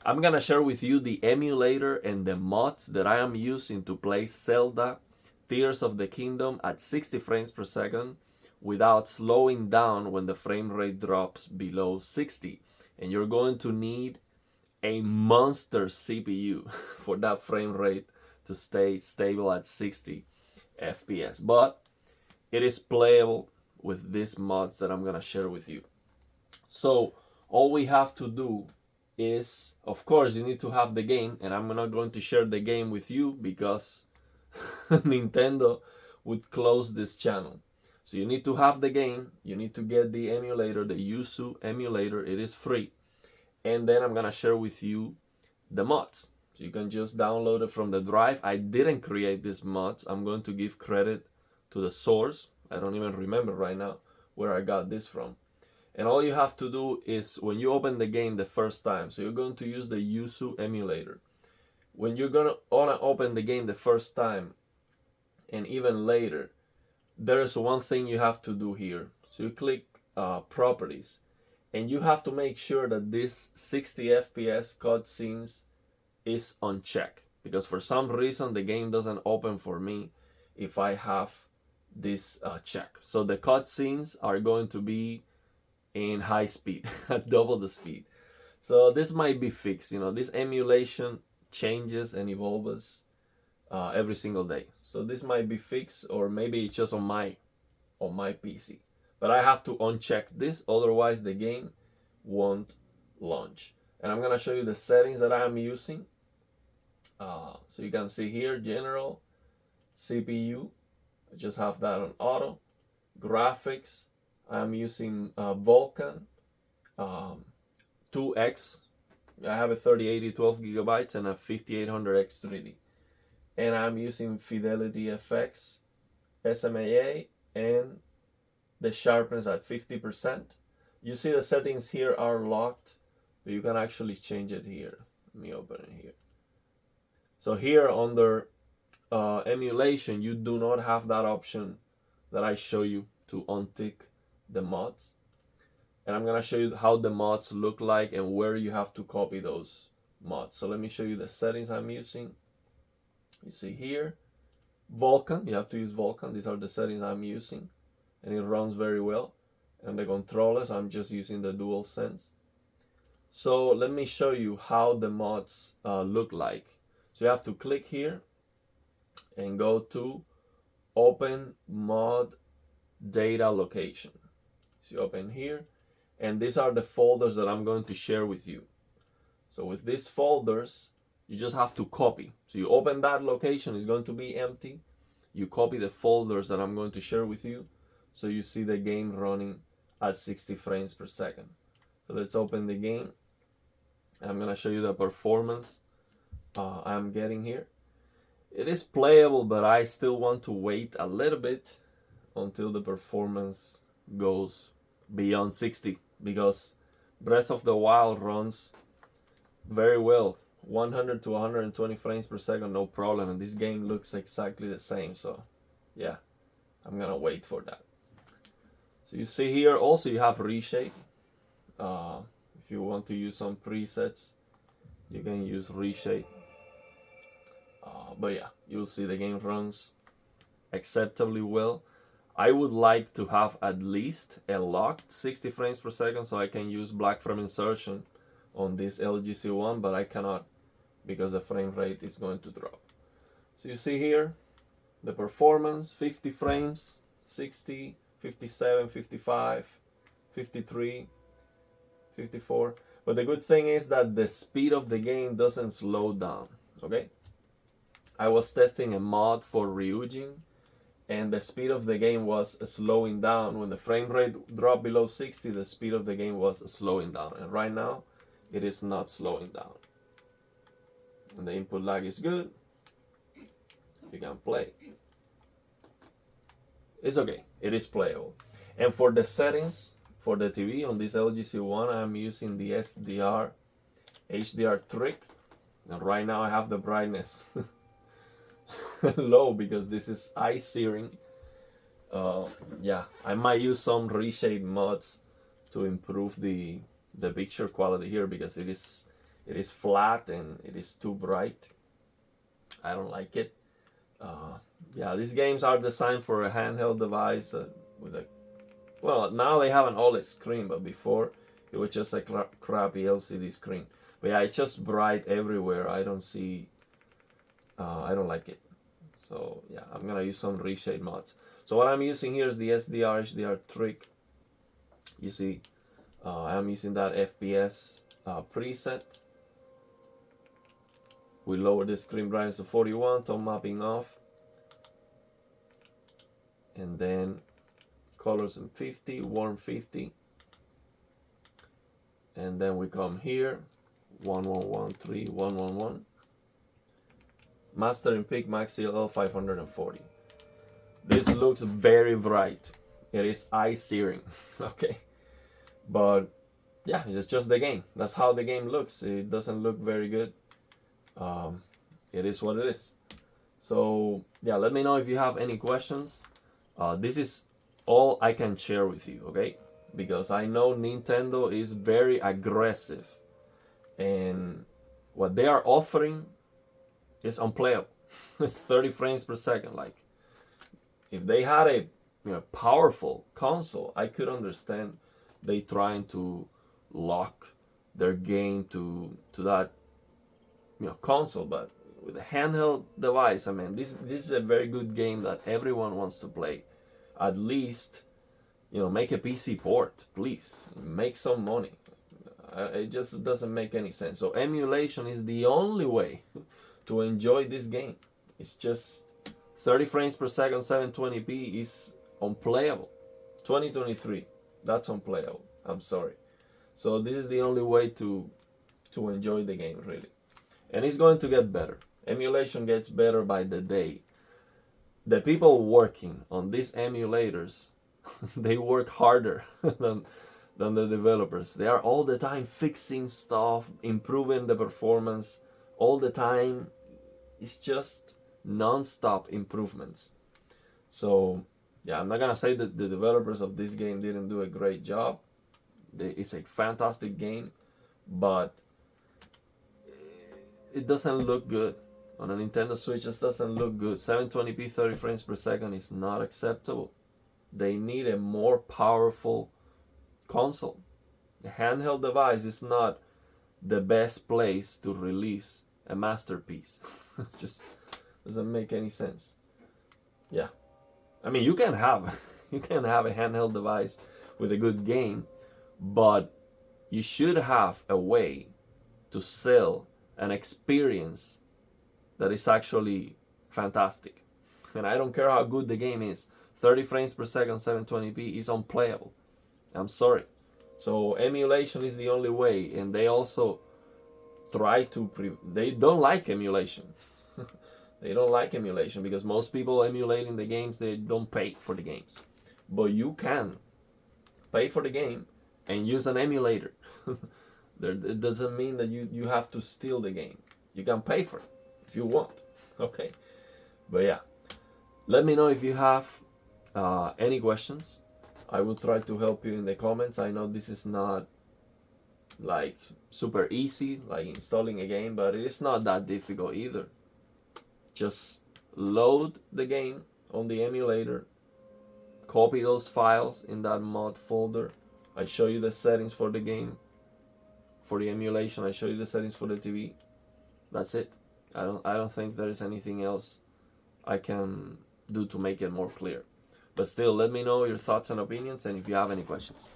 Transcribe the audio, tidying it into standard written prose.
I'm gonna share with you the emulator and the mods that I am using to play Zelda Tears of the Kingdom at 60 frames per second without slowing down when the frame rate drops below 60. And you're going to need a monster CPU for that frame rate to stay stable at 60 FPS. But it is playable with these mods that I'm gonna share with you. So all we have to do is, of course, you need to have the game, and I'm not going to share the game with you because Nintendo would close this channel. So you need to have the game, you need to get the emulator, the Yuzu emulator, it is free. And then I'm gonna share with you the mods. So you can just download it from the drive. I didn't create these mods. I'm going to give credit to the source. I don't even remember right now where I got this from. And all you have to do is when you open the game the first time, so you're going to use the Yuzu emulator. When you're gonna open the game the first time, and even later, there's one thing you have to do here. So you click properties, and you have to make sure that this 60 FPS cutscenes is on check, because for some reason the game doesn't open for me if I have this check. So the cutscenes are going to be in high speed at double the speed. So this might be fixed. This emulation changes and evolves every single day. So this might be fixed, or maybe it's just on my PC. But I have to uncheck this, otherwise the game won't launch. And I'm gonna show you the settings that I am using. So you can see here, general, CPU, I just have that on auto. Graphics, I'm using Vulkan 2X. I have a 3080 12 gigabytes and a 5800X 3D. And I'm using Fidelity FX, SMAA, and the sharpness at 50%. You see the settings here are locked, but you can actually change it here. Let me open it here. So here under emulation, you do not have that option that I show you to untick the mods. And I'm gonna show you how the mods look like and where you have to copy those mods. So let me show you the settings I'm using. You see here, Vulkan, you have to use Vulkan. These are the settings I'm using, and it runs very well. And the controllers, I'm just using the DualSense. So let me show you how the mods look like. So you have to click here and go to Open Mod Data Location. So you open here, and these are the folders that I'm going to share with you. So with these folders, you just have to copy. So you open that location, it's going to be empty. You copy the folders that I'm going to share with you, so you see the game running at 60 frames per second. So let's open the game. I'm gonna show you the performance I'm getting here. It is playable, but I still want to wait a little bit until the performance goes beyond 60, because Breath of the Wild runs very well, 100 to 120 frames per second, no problem, and this game looks exactly the same. So yeah, I'm gonna wait for that. So you see here also you have reshape. If you want to use some presets, you can use reshape. But yeah, you'll see the game runs acceptably well. I would like to have at least a locked 60 frames per second so I can use black frame insertion on this LGC one, but I cannot because the frame rate is going to drop. So you see here the performance, 50 frames, 60, 57, 55, 53, 54. But the good thing is that the speed of the game doesn't slow down, okay? I was testing a mod for Ryujin, and the speed of the game was slowing down. When the frame rate dropped below 60, the speed of the game was slowing down. And right now, it is not slowing down. And the input lag is good. You can play. It's okay. It is playable. And for the settings, for the TV on this LGC one, I'm using the SDR HDR trick. And right now I have the brightness low because this is eye searing. Yeah, I might use some reshade mods to improve the picture quality here because it is It is flat and it is too bright. I don't like it. Yeah, these games are designed for a handheld device with a, well, now they have an OLED screen, but before it was just a crappy LCD screen. But yeah, it's just bright everywhere. I don't see, I don't like it. So yeah, I'm gonna use some reshade mods. So what I'm using here is the SDR HDR trick. You see, I'm using that FPS preset. We lower the screen brightness to 41, tone mapping off. And then colors in 50, warm 50. And then we come here, 1113, 111. Master in peak max CLL 540. This looks very bright. It is eye-searing, okay? But yeah, it's just the game. That's how the game looks. It doesn't look very good. It is what it is. So yeah, let me know if you have any questions. This is all I can share with you, okay? Because I know Nintendo is very aggressive, and what they are offering is unplayable. It's 30 frames per second. Like, if they had a powerful console, I could understand they trying to lock their game to that console, but with a handheld device, I mean, this is a very good game that everyone wants to play. At least, make a PC port, please. Make some money. It just doesn't make any sense. So emulation is the only way to enjoy this game. It's just 30 frames per second, 720p is unplayable. 2023, that's unplayable. I'm sorry. So this is the only way to enjoy the game, really. And it's going to get better. Emulation gets better by the day. The people working on these emulators, they work harder than the developers. They are all the time fixing stuff, improving the performance all the time. It's just non-stop improvements. So yeah, I'm not gonna say that the developers of this game didn't do a great job. It's a fantastic game, but it doesn't look good. On a Nintendo Switch, it just doesn't look good. 720p 30 frames per second is not acceptable. They need a more powerful console. The handheld device is not the best place to release a masterpiece. Just doesn't make any sense. Yeah, I mean, you can have a handheld device with a good game, but you should have a way to sell an experience that is actually fantastic. And I don't care how good the game is, 30 frames per second 720p is unplayable. I'm sorry. So emulation is the only way, and they also try to they don't like emulation. They don't like emulation because most people emulating the games, they don't pay for the games. But you can pay for the game and use an emulator. It doesn't mean that you have to steal the game. You can pay for it if you want. Okay. But yeah, let me know if you have any questions. I will try to help you in the comments. I know this is not like super easy, like installing a game, but it is not that difficult either. Just load the game on the emulator, copy those files in that mod folder. I show you the settings for the game, for the emulation. I show you the settings for the TV. That's it. I don't think there is anything else I can do to make it more clear. But still, let me know your thoughts and opinions, and if you have any questions.